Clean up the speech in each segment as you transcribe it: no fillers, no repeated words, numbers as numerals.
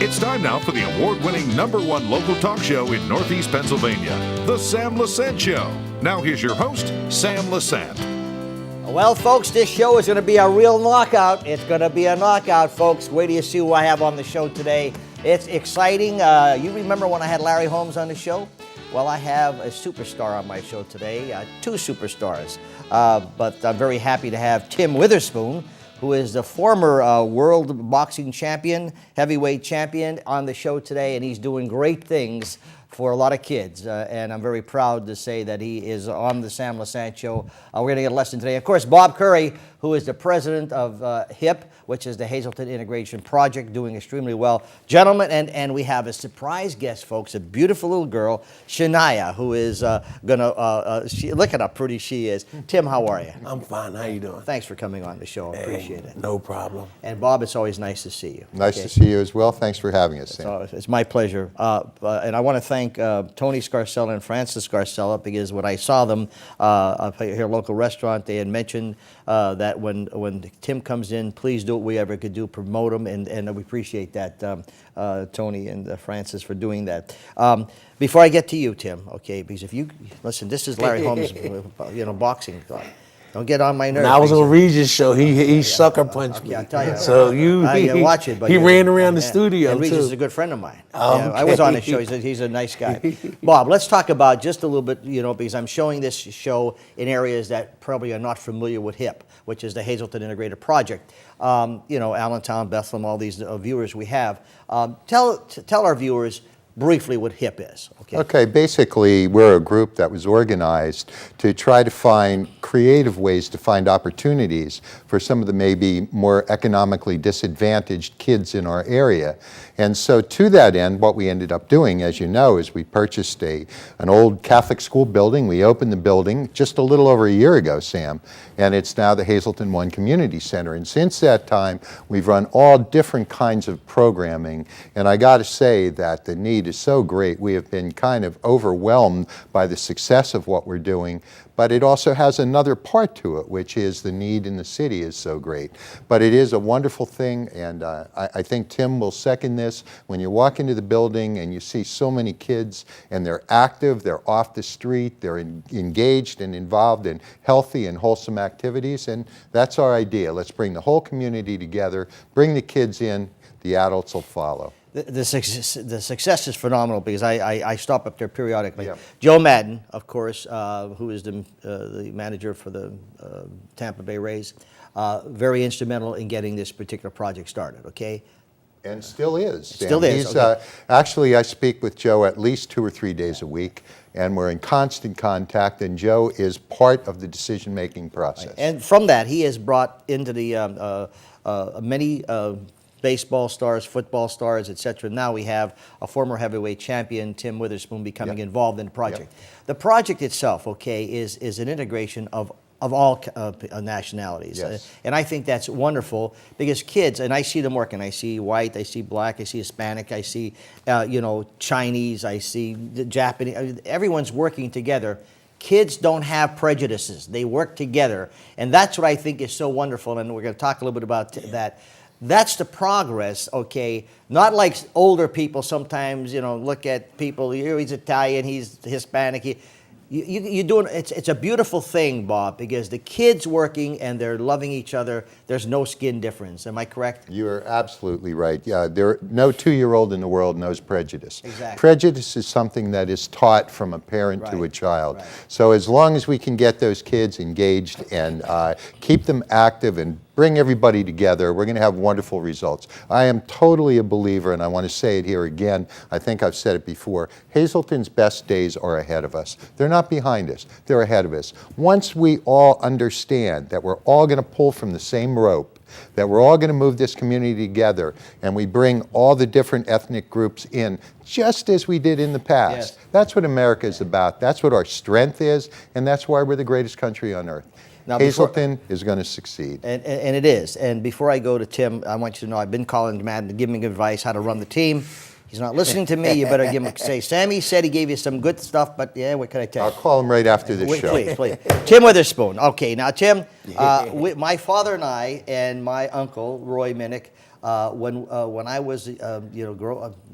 It's time now for the award-winning #1 local talk show in Northeast Pennsylvania, The Sam Lesante Show. Now here's your host, Sam Lesante. Well, folks, this show is going to be a real knockout. It's going to be a knockout, folks. Wait till you see who I have on the show today. It's exciting. You remember when I had Larry Holmes on the show? Well, I have a superstar on my show today, two superstars. But I'm very happy to have Tim Witherspoon, who is the former world boxing champion, heavyweight champion, on the show today, and he's doing great things for a lot of kids, and I'm very proud to say that he is on the Sam Lesante Show. We're going to get a lesson today. Of course, Bob Curry, who is the president of H.I.P, which is the Hazleton Integration Project, doing extremely well. Gentlemen, and we have a surprise guest, folks, a beautiful little girl, Shania, who is going to, look at how pretty she is. Tim, how are you? I'm fine. How you doing? Thanks for coming on the show. I appreciate it. No problem. And Bob, it's always nice to see you. Nice to see you as well. Thanks for having us, Sam. It's my pleasure. And I want to thank Tony Scarcella and Francis Scarcella, because when I saw them up here at a local restaurant, they had mentioned that when Tim comes in, please do what we ever could do, promote him, and we appreciate that, Tony and Francis, for doing that. Before I get to you, Tim, okay, because if you, listen, this is Larry Holmes, boxing. Don't get on my nerves. When I was on Regis' show, he sucker punched me. I'll tell you. So watch it. But he ran around the studio, and Regis too. is a good friend of mine. Oh, Yeah, I was on his show. He's a nice guy. Bob, let's talk about just a little bit, because I'm showing this show in areas that probably are not familiar with H.I.P, which is the Hazleton Integrated Project. Allentown, Bethlehem, all these viewers we have. Tell our viewers briefly what H.I.P is. Okay, basically we're a group that was organized to try to find creative ways to find opportunities for some of the maybe more economically disadvantaged kids in our area. And so to that end, what we ended up doing, as you know, is we purchased an old Catholic school building. We opened the building just a little over a year ago, Sam, and it's now the Hazleton 1 Community Center. And since that time, we've run all different kinds of programming, and I got to say that the need is so great. We have been kind of overwhelmed by the success of what we're doing, but it also has another part to it, which is the need in the city is so great. But it is a wonderful thing, and I think Tim will second this. When you walk into the building and you see so many kids, and they're active, they're off the street, they're engaged and involved in healthy and wholesome activities, and that's our idea. Let's bring the whole community together, bring the kids in, the adults will follow. The success is phenomenal, because I stop up there periodically. Yep. Joe Madden, of course, who is the manager for the Tampa Bay Rays, very instrumental in getting this particular project started, okay? And still is. Sam. Still is. He's, okay. Actually, I speak with Joe at least 2 or 3 days a week, and we're in constant contact, and Joe is part of the decision-making process. And from that, he has brought into the many baseball stars, football stars, etc. Now we have a former heavyweight champion, Tim Witherspoon, becoming involved in the project. The project itself, okay, is an integration of all nationalities. Yes. And I think that's wonderful, because kids, and I see them working, I see white, I see black, I see Hispanic, I see, Chinese, I see Japanese, everyone's working together. Kids don't have prejudices. They work together. And that's what I think is so wonderful, and we're going to talk a little bit about that. That's the progress, okay? Not like older people sometimes, look at people, he's Italian, he's Hispanic. You're doing, it's a beautiful thing, Bob, because the kids working and they're loving each other. There's no skin difference. Am I correct? You are absolutely right. Yeah, no 2-year-old in the world knows prejudice. Exactly. Prejudice is something that is taught from a parent to a child. Right. So as long as we can get those kids engaged and keep them active and bring everybody together, we're going to have wonderful results. I am totally a believer, and I want to say it here again. I think I've said it before. Hazleton's best days are ahead of us. They're not behind us. They're ahead of us. Once we all understand that we're all going to pull from the same rope, that we're all going to move this community together, and we bring all the different ethnic groups in, just as we did in the past. Yes. That's what America is about. That's what our strength is, and that's why we're the greatest country on earth. Now, Hazleton is going to succeed. And it is. And before I go to Tim, I want you to know I've been calling Madden to give me advice how to run the team. He's not listening to me. You better give him say, Sammy said he gave you some good stuff, but yeah, what can I tell you? I'll call him right after this show. Please. Tim Witherspoon. Okay, now Tim, my father and I and my uncle, Roy Minnick, when I was a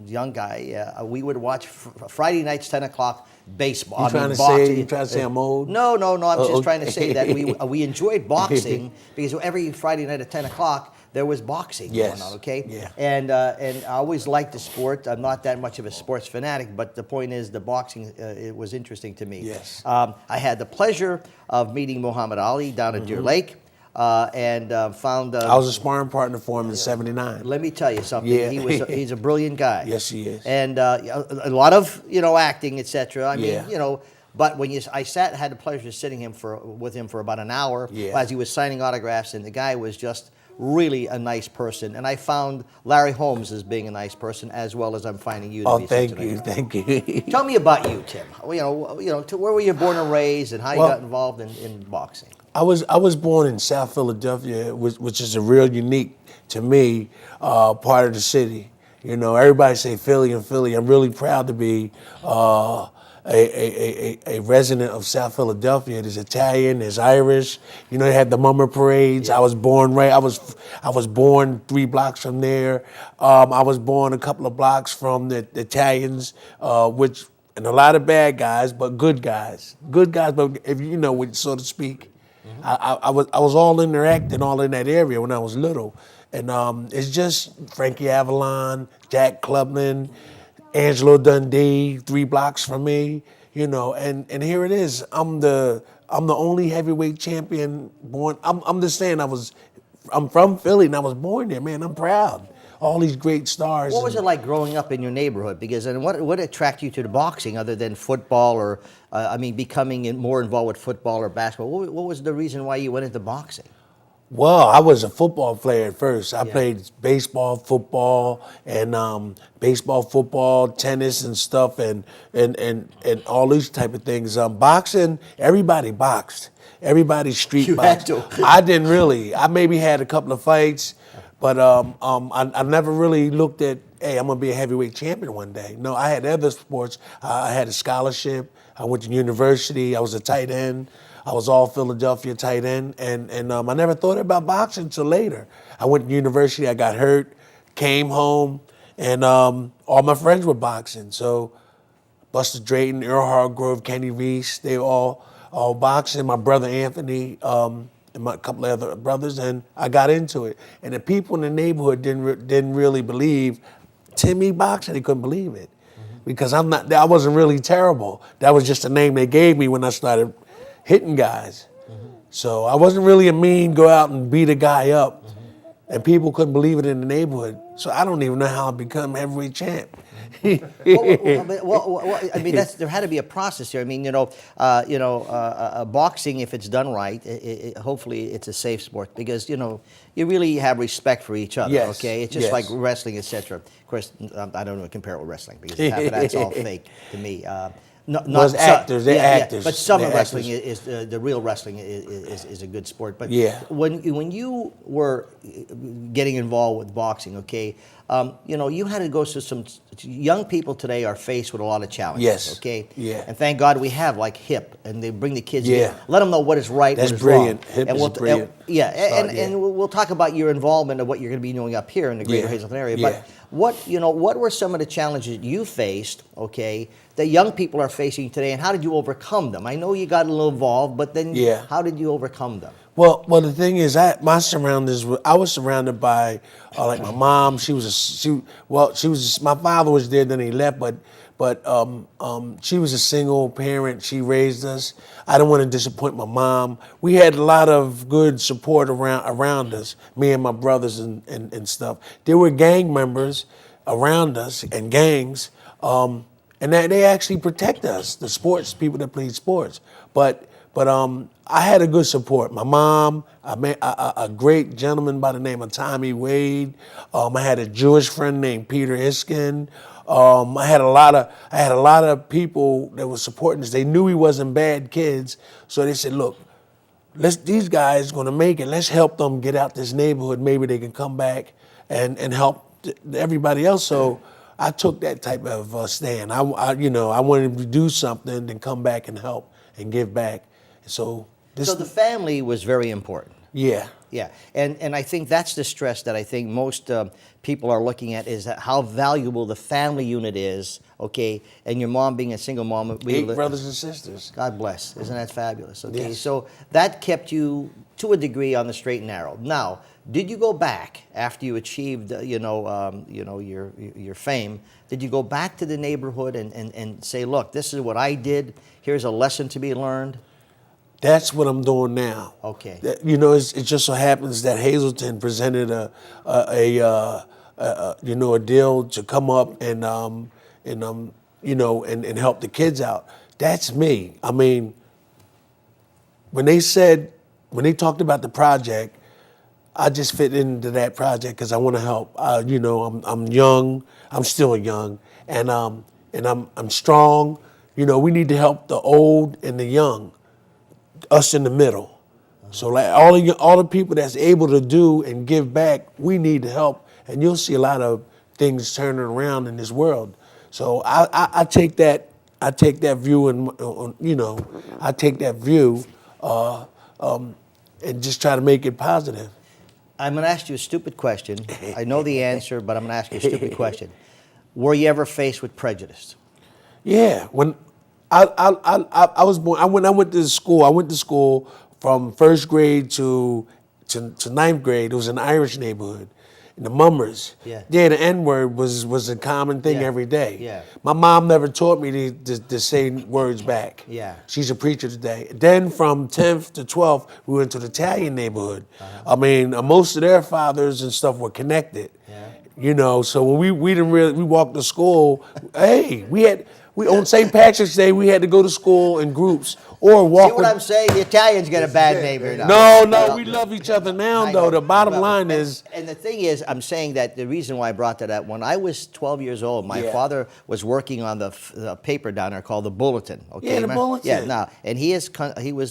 young guy, we would watch Friday nights 10 o'clock baseball. You trying to say I'm old? No. I'm just okay. trying to say that we enjoyed boxing because every Friday night at 10 o'clock there was boxing going on. Okay. Yeah. And I always liked the sport. I'm not that much of a sports fanatic, but the point is the boxing it was interesting to me. Yes. I had the pleasure of meeting Muhammad Ali down at Deer Lake. And found. I was a sparring partner for him in '79. Let me tell you something. Yeah. He's a brilliant guy. Yes, he is. And a lot of acting, etc. I mean, Yeah. But when I had the pleasure of sitting with him for about an hour as he was signing autographs, and the guy was just really a nice person. And I found Larry Holmes as being a nice person, as well as I'm finding you to be such a nice person. Thank you. Tell me about you, Tim. Where were you born and raised, and how you got involved in boxing? I was born in South Philadelphia, which is a real unique to me part of the city. Everybody say Philly and Philly. I'm really proud to be a resident of South Philadelphia. There's Italian, there's Irish. They had the mummer parades. I was born I was born 3 blocks from there. I was born a couple of blocks from the Italians, and a lot of bad guys, but good guys. Good guys, but if so to speak. I was all interacting all in that area when I was little. And it's just Frankie Avalon, Jack Clubman, Angelo Dundee, 3 blocks from me, and here it is. I'm the only heavyweight champion born. I'm just saying I'm from Philly and I was born there, man. I'm proud. All these great stars. What was it like growing up in your neighborhood? Because what attracted you to the boxing other than football or becoming more involved with football or basketball? What was the reason why you went into boxing? Well, I was a football player at first. I played baseball, football, tennis and stuff, and all these type of things. Boxing, everybody boxed. Everybody street boxed. You had to. I didn't really. I maybe had a couple of fights, but I never really looked at, hey, I'm gonna be a heavyweight champion one day. No, I had other sports. I had a scholarship. I went to university. I was a tight end. I was all Philadelphia tight end, and I never thought about boxing until later. I went to university, I got hurt, came home, and all my friends were boxing. So Buster Drayton, Earl Hargrove, Kenny Reese, they all boxing. My brother Anthony, and a couple of other brothers, and I got into it. And the people in the neighborhood didn't really believe Timmy boxing. They couldn't believe it because I wasn't really terrible. That was just the name they gave me when I started hitting guys. So I wasn't really a mean, go out and beat a guy up. And people couldn't believe it in the neighborhood. So I don't even know how I become heavyweight champ. Well, I mean, there had to be a process here. I mean, boxing, if it's done right, hopefully it's a safe sport because, you really have respect for each other, Yes, okay? It's just yes. like wrestling, etc. Of course, I don't know compare it with wrestling because half of that's all fake to me. They're actors. But some They're of wrestling actors. is the real wrestling is a good sport. But Yeah. when you were getting involved with boxing, okay, you had to go through some. Young people today are faced with a lot of challenges. Yes. Okay. Yeah. And thank God we have like H.I.P, and they bring the kids Yeah. in, let them know what is right, That's what is brilliant. wrong. H.I.P and is brilliant. And we'll talk about your involvement of what you're going to be doing up here in the greater Yeah. Hazleton area. Yeah. But what were some of the challenges you faced, okay, that young people are facing today, and how did you overcome them? I know you got a little involved, but then how did you overcome them? Well, the thing is, I was surrounded by like my mom. My father was there, then he left, but she was a single parent. She raised us. I don't want to disappoint my mom. We had a lot of good support around us, me and my brothers and stuff. There were gang members around us and gangs, and they actually protect us, the sports people that played sports. But I had a good support. My mom, I met a great gentleman by the name of Tommy Wade. I had a Jewish friend named Peter Iskin. I had a lot of people that were supporting us. They knew we wasn't bad kids, so they said, "Look, these guys going to make it. Let's help them get out this neighborhood. Maybe they can come back and help everybody else." So I took that type of stand. I wanted to do something, then come back and help and give back. So the family was very important. Yeah. Yeah, and I think that's the stress that I think most people are looking at is that how valuable the family unit is, okay? And your mom being a single mom. 8 brothers and sisters. God bless. Isn't that fabulous? Okay, Yes. so that kept you, to a degree, on the straight and narrow. Now, did you go back after you achieved, your fame? Did you go back to the neighborhood and say, look, this is what I did. Here's a lesson to be learned? That's what I'm doing now. Okay. It just so happens that Hazleton presented a deal to come up and help the kids out. That's me. I mean, when they talked about the project, I just fit into that project because I want to help. I'm young. I'm still young, and I'm strong. We need to help the old and the young. Us in the middle. So like all the people that's able to do and give back, we need to help, and you'll see a lot of things turning around in this world. So I take that view and and just try to make it positive. I'm going to ask you a stupid question. I know the answer, but I'm going to ask you a stupid question. Were you ever faced with prejudice? Yeah, when I was born. I went to school. I went to school from first grade to ninth grade. It was an Irish neighborhood, in the Mummers. Yeah. Yeah, the N-word was a common thing every day. Yeah. My mom never taught me to say words back. Yeah. She's a preacher today. Then from 10th to 12th, we went to the Italian neighborhood. I mean, most of their fathers and stuff were connected. Yeah. So when we walked to school, hey, on St. Patrick's Day, we had to go to school in groups or walk. See what I'm saying? The Italians get a bad name here now. No, we love each other now, though. The bottom line is... And the thing is, I'm saying that the reason why I brought that up, when I was 12 years old, my father was working on the paper down there called the Bulletin. Okay, Yeah, the Bulletin. Yeah, now, and he was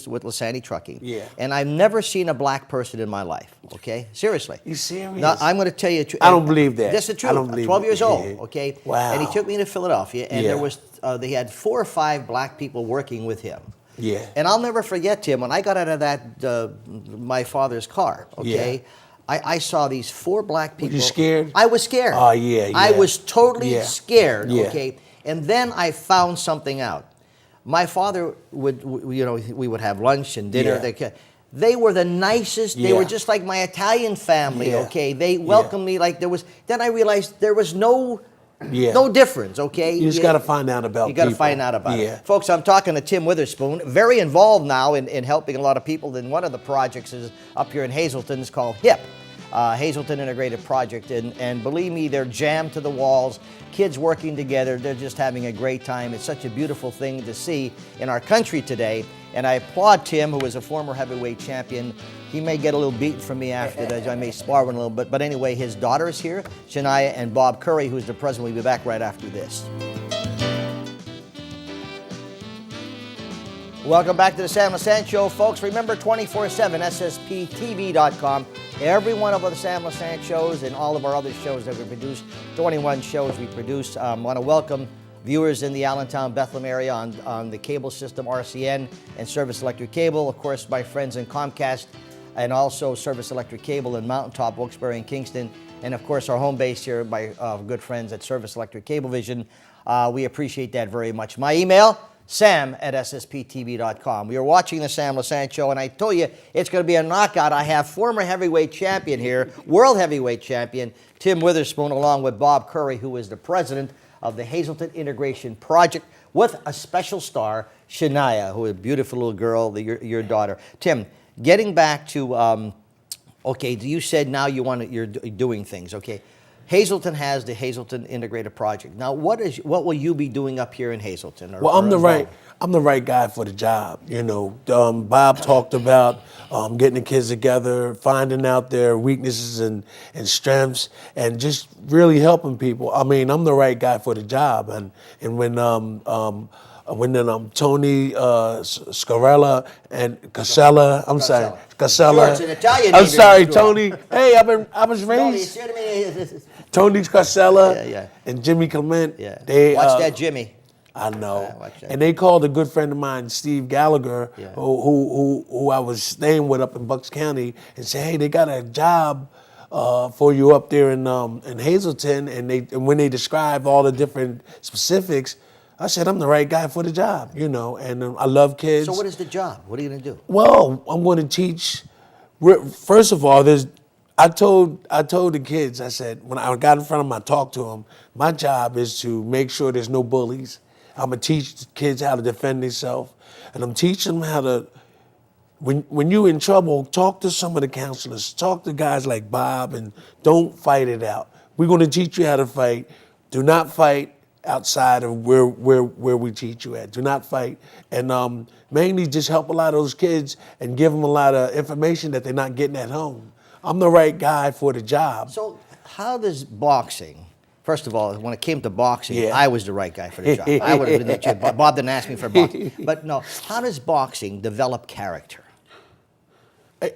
with Lesante Trucking. Yeah. And I've never seen a black person in my life, okay? Seriously. You serious? Now, I'm going to tell you... I don't believe that. That's the truth. I don't believe 12 years it. old, Yeah. okay? Wow. And he took me to Philadelphia, and Yeah. there was... they had 4 or 5 black people working with him. Yeah. And I'll never forget, Tim, when I got out of my father's car, okay, I saw these 4 black people. Were you scared? I was scared. Oh, yeah. I was totally Yeah. scared, Yeah. okay? And then I found something out. My father we would have lunch and dinner. Yeah. They were the nicest. They were Yeah. just like my Italian family, Yeah. okay? They welcomed me like there was, then I realized there was no difference, okay? You just got to find out about You got to people. find out about Yeah. it. Folks, I'm talking to Tim Witherspoon, very involved now in helping a lot of people. And one of the projects is up here in Hazleton. It's called H.I.P, Hazleton Integrated Project. And believe me, they're jammed to the walls. Kids working together. They're just having a great time. It's such a beautiful thing to see in our country today. And I applaud Tim, who is a former heavyweight champion. He may get a little beaten from me after that. I may spar one a little bit. But anyway, his daughter is here, Shania, and Bob Curry, who's the president. We'll be back right after this. Welcome back to the Sam Lesante Show, folks. Remember, 24/7, SSPTV.com. Every one of the Sam Lesante shows and all of our other shows that we produce, 21 shows we produce. I want to welcome viewers in the Allentown, Bethlehem area on the cable system, RCN, and Service Electric Cable. Of course, my friends in Comcast, and also Service Electric Cable in Mountaintop, Wilkes-Barre, and Kingston. And of course, our home base here by good friends at Service Electric Cablevision. We appreciate that very much. My email, sam@ssptv.com. We are watching the Sam Lesante Show, and I told you it's going to be a knockout. I have former heavyweight champion here, world heavyweight champion, Tim Witherspoon, along with Bob Curry, who is the president of the Hazleton Integration Project, with a special star, Shania, who is a beautiful little girl, your daughter. Tim, getting back to, okay, you said now you're doing things, okay. Hazleton has the Hazleton Integrated Project. Now, what will you be doing up here in Hazleton? I'm the right guy for the job. Bob talked about getting the kids together, finding out their weaknesses and strengths, and just really helping people. I mean, I'm the right guy for the job. And when Tony Scarella and Casella, Casella. Sure, it's an Italian I'm name sorry, in the school. Tony. Hey, I was raised. Tony Casella and Jimmy Clement. Yeah. They Watch that, Jimmy. I know. watch that. And they called a good friend of mine, Steve Gallagher, Yeah. who I was staying with up in Bucks County, and said, hey, they got a job for you up there in Hazleton, and when they described all the different specifics, I said, I'm the right guy for the job, you know, and I love kids. So what is the job? What are you going to do? Well, I'm going to teach. First of all, I told the kids, I said, when I got in front of them, I talked to them, my job is to make sure there's no bullies. I'm going to teach kids how to defend themselves, and I'm teaching them how to, when you're in trouble, talk to some of the counselors, talk to guys like Bob, and don't fight it out. We're going to teach you how to fight. Do not fight outside of where we teach you at. Do not fight. And mainly just help a lot of those kids and give them a lot of information that they're not getting at home. I'm the right guy for the job. So how does boxing, first of all, when it came to boxing, Yeah. I was the right guy for the job. I would have been the champ. Bob didn't ask me for boxing. But no, how does boxing develop character?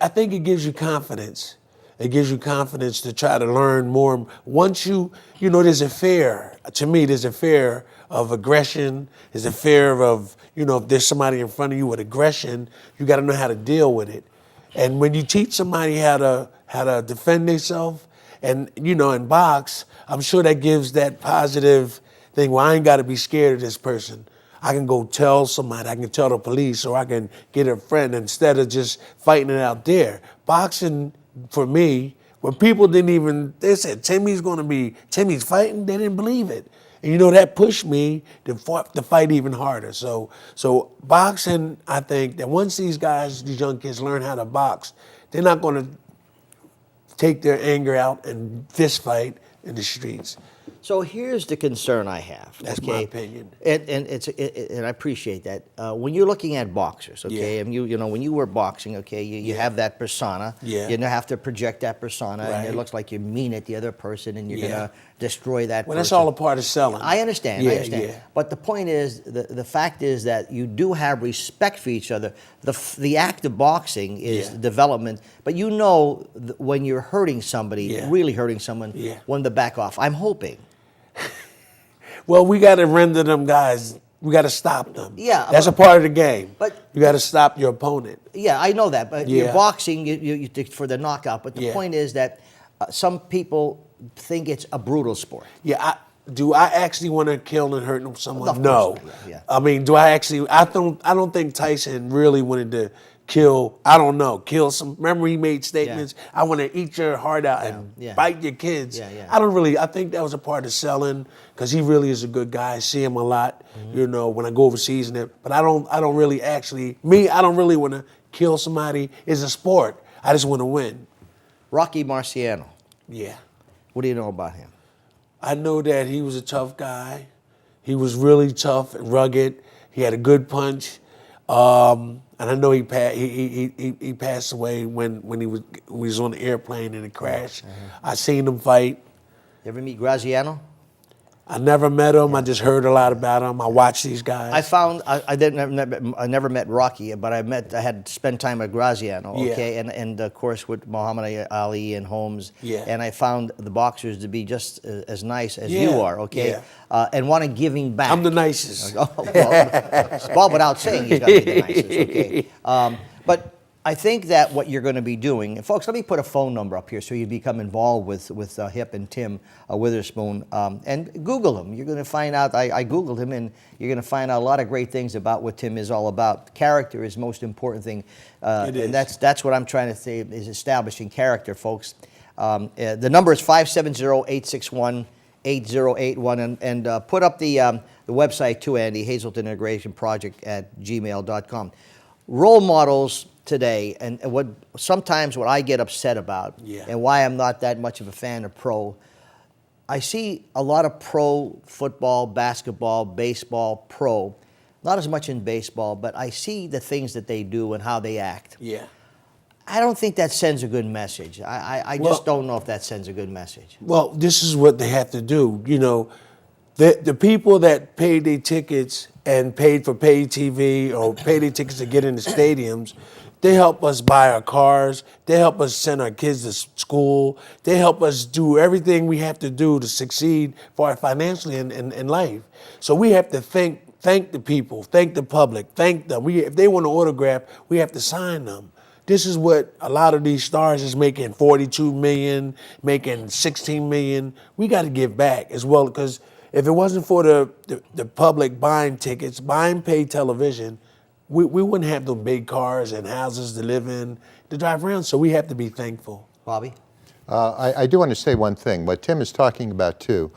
I think it gives you confidence. It gives you confidence to try to learn more. Once you know, there's a fear. To me, there's a fear of aggression. There's a fear of, if there's somebody in front of you with aggression, you got to know how to deal with it. And when you teach somebody how to defend themselves, and in box, I'm sure that gives that positive thing. Well, I ain't got to be scared of this person. I can go tell somebody. I can tell the police, or I can get a friend instead of just fighting it out there. Boxing, for me, when people they said Timmy's fighting, they didn't believe it. And that pushed me to fight even harder. So boxing, I think that once these young kids learn how to box, they're not going to take their anger out and fist fight in the streets. So here's the concern I have. That's okay? my opinion. And I appreciate that. When you're looking at boxers, okay, Yeah. and when you were boxing, okay, you have that persona. Yeah. You have to project that persona, and it Right. looks like you mean it the other person, and you're Yeah. gonna destroy that Well, person. that's all a part of selling. I understand. Yeah, I understand. yeah. But the point is, the fact is that you do have respect for each other. The act of boxing is Yeah. development, but when you're hurting somebody, Yeah. really hurting someone, Yeah. when to back off. I'm hoping. Well, we got to render them guys. We got to stop them. Yeah, that's a part of the game. but- you got to stop your opponent. Yeah, I know that, but you're Yeah. boxing you for the knockout. But the Yeah. point is that some people think it's a brutal sport. Yeah. Do I actually want to kill and hurt someone? Of course No. not, yeah. I mean, do I actually? I don't think Tyson really wanted to kill. I don't know. Kill some. Remember, he made statements. I want to eat your heart out and Yeah. bite your kids. Yeah, yeah. I think that was a part of selling, because he really is a good guy. I see him a lot. When I go overseas and that. But I don't really actually. I don't really want to kill somebody. It's a sport. I just want to win. Rocky Marciano, Yeah. what do you know about him? I know that he was a tough guy. He was really tough and rugged. He had a good punch. And I know he passed away when he was on the airplane in a crash. I seen him fight. You ever meet Graziano? I never met him. I just heard a lot about him. I watched these guys. I never met Rocky, but I had spent time with Graziano, Yeah. okay, and of course with Muhammad Ali and Holmes, Yeah. and I found the boxers to be just as nice as Yeah, you are, okay, and want to giving back. I'm the nicest. Oh, well, without saying he's got to be the nicest, okay. But I think that what you're going to be doing, and folks, let me put a phone number up here so you become involved with H.I.P and Tim Witherspoon, and Google him. You're going to find out. I Googled him, and you're going to find out a lot of great things about what Tim is all about. Character is the most important thing, It is. and that's what I'm trying to say is establishing character, folks. The number is 570-861-8081, and put up the website too, Andy, Hazleton Integration Project at gmail.com. Role models today, and sometimes what I get upset about, Yeah. and why I'm not that much of a fan of pro, I see a lot of pro football, basketball, baseball, not as much in baseball, but I see the things that they do and how they act. Yeah. I don't think that sends a good message. I just don't know if that sends a good message. Well, this is what they have to do. The people that paid their tickets and paid for paid TV or paid their tickets to get in the stadiums, they help us buy our cars. They help us send our kids to school. They help us do everything we have to do to succeed financially in life. So we have to think thank the people, thank the public, thank them. If they want an autograph, we have to sign them. This is what a lot of these stars is making, 42 million, making 16 million. We got to give back as well, because if it wasn't for the public buying tickets, buying paid television, we wouldn't have those big cars and houses to live in, to drive around. So we have to be thankful. Bobby? I do want to say one thing. What Tim is talking about, too,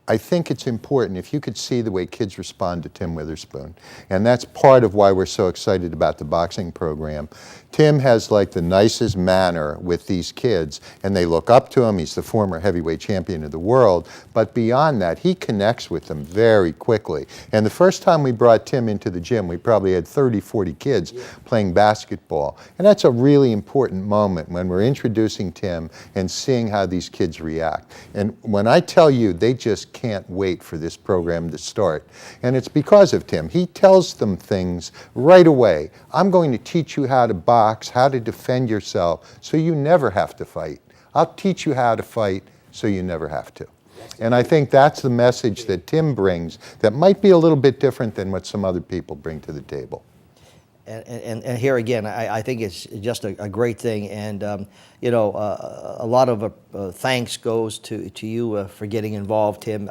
I think it's important if you could see the way kids respond to Tim Witherspoon. And that's part of why we're so excited about the boxing program. Tim has like the nicest manner with these kids, and they look up to him. He's the former heavyweight champion of the world. But beyond that, he connects with them very quickly. And the first time we brought Tim into the gym, we probably had 30, 40 kids playing basketball. And that's a really important moment when we're introducing Tim and seeing how these kids react. And when I tell you, they just can't wait for this program to start. And it's because of Tim. He tells them things right away. I'm going to teach you how to box, how to defend yourself, so you never have to fight. I'll teach you how to fight so you never have to. And I think that's the message that Tim brings that might be a little bit different than what some other people bring to the table. And here again, I think it's just a great thing, and a lot of thanks goes to you for getting involved, Tim,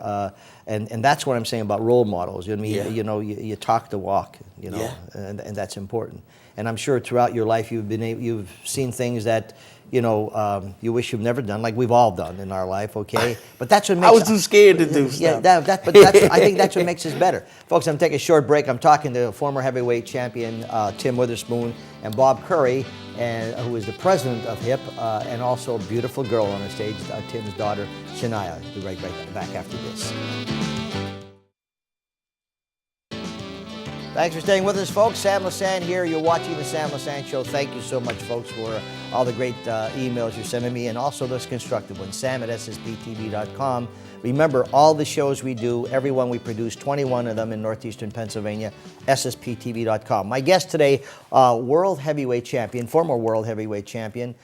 and that's what I'm saying about role models. I mean, you talk the walk, and that's important. And I'm sure throughout your life you've seen things that you wish you've never done, like we've all done in our life, okay? But that's what makes I was too scared to do stuff. I think that's what makes us better. Folks, I'm taking a short break. I'm talking to former heavyweight champion Tim Witherspoon and Bob Curry, who is the president of H.I.P, and also a beautiful girl on the stage, Tim's daughter, Shania. We'll be right back after this. Thanks for staying with us, folks. Sam Lesante here. You're watching The Sam Lesante Show. Thank you so much, folks, for all the great emails you're sending me, and also those constructive ones, sam@ssptv.com. Remember, all the shows we do, every one we produce, 21 of them in northeastern Pennsylvania, ssptv.com. My guest today, world heavyweight champion, former world heavyweight champion,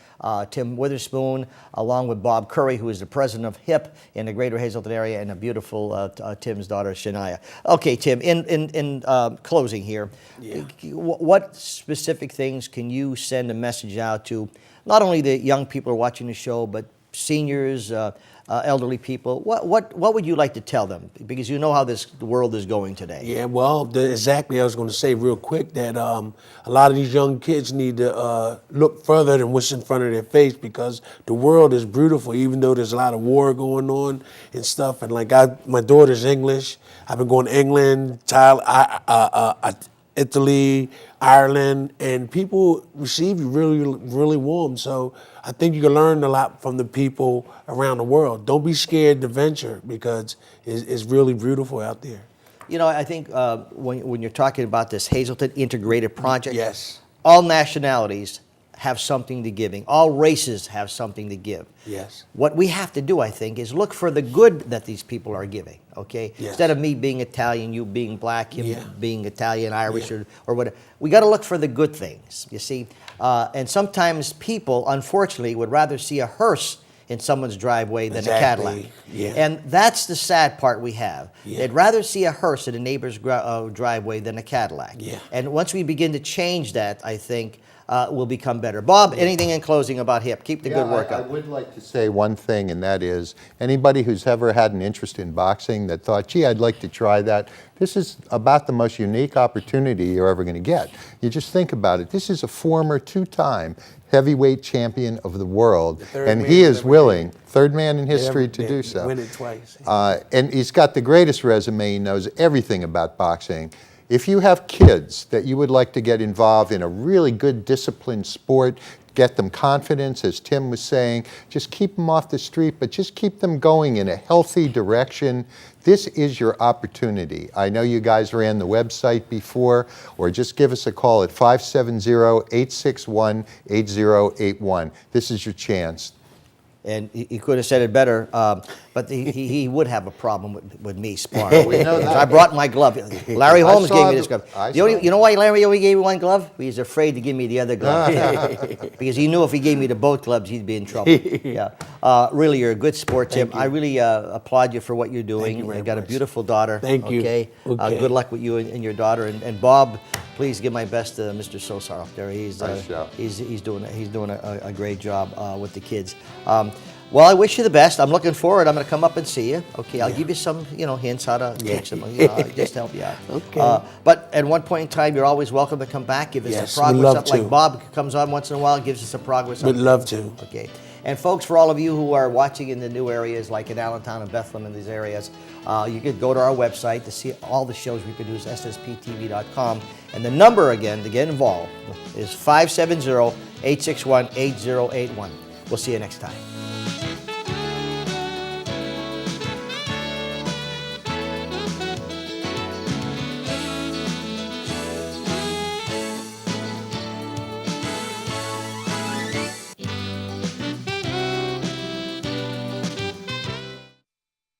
Tim Witherspoon, along with Bob Curry, who is the president of H.I.P in the greater Hazleton area, and a beautiful Tim's daughter, Shania. Okay, Tim, in closing here, what specific things can you send a message out to not only the young people who are watching the show, but seniors, elderly people? What would you like to tell them? Because you know how the world is going today. Yeah, well, exactly. I was going to say real quick that a lot of these young kids need to look further than what's in front of their face, because the world is beautiful, even though there's a lot of war going on and stuff. And like my daughter's English. I've been going to England, Italy, Ireland, and people receive you really, really warm. So I think you can learn a lot from the people around the world. Don't be scared to venture, because it's really beautiful out there. I think when you're talking about this Hazleton Integrated Project, yes, all nationalities have something to give. All races have something to give. Yes. What we have to do, I think, is look for the good that these people are giving, okay? Yes. Instead of me being Italian, you being black, him being Italian, Irish, or whatever. We got to look for the good things, you see? And sometimes people, unfortunately, would rather see a hearse in someone's driveway than a Cadillac. Yeah. And that's the sad part we have. Yeah. They'd rather see a hearse in a neighbor's driveway than a Cadillac. Yeah. And once we begin to change that, I think, will become better. Bob, anything in closing about H.I.P? Keep the good work up. I would like to say one thing, and that is, anybody who's ever had an interest in boxing that thought, gee, I'd like to try that, this is about the most unique opportunity you're ever going to get. You just think about it. This is a former two-time heavyweight champion of the world, and he is willing, third man in history to do so. Win it twice. And he's got the greatest resume. He knows everything about boxing. If you have kids that you would like to get involved in a really good disciplined sport, get them confidence, as Tim was saying, just keep them off the street, but just keep them going in a healthy direction. This is your opportunity. I know you guys ran the website before, or just give us a call at 570-861-8081. This is your chance. And he could have said it better, but he would have a problem with me sparring. We know that. I brought my glove. Larry Holmes gave saw me this glove. I You know why Larry only gave me one glove? He's afraid to give me the other glove. Because he knew if he gave me both gloves, he'd be in trouble. Yeah. Really, you're a good sport, Tim. I really applaud you for what you're doing. you very You got a much. beautiful daughter. Thank you. Okay. Okay. Good luck with you and your daughter. And Bob, please give my best to Mr. Sosar up there. He's doing a great job with the kids. Well, I wish you the best. I'm looking forward. I'm going to come up and see you. Okay, I'll give you some, hints how to take some, just to help you out. Okay. But at one point in time, you're always welcome to come back, give us Yes, some progress. we'd love Up, like to. Bob comes on once in a while, gives us a progress. Would love to. Okay. And folks, for all of you who are watching in the new areas, like in Allentown and Bethlehem and these areas, you could go to our website to see all the shows we produce, ssptv.com. And the number again to get involved is 570-861-8081. We'll see you next time.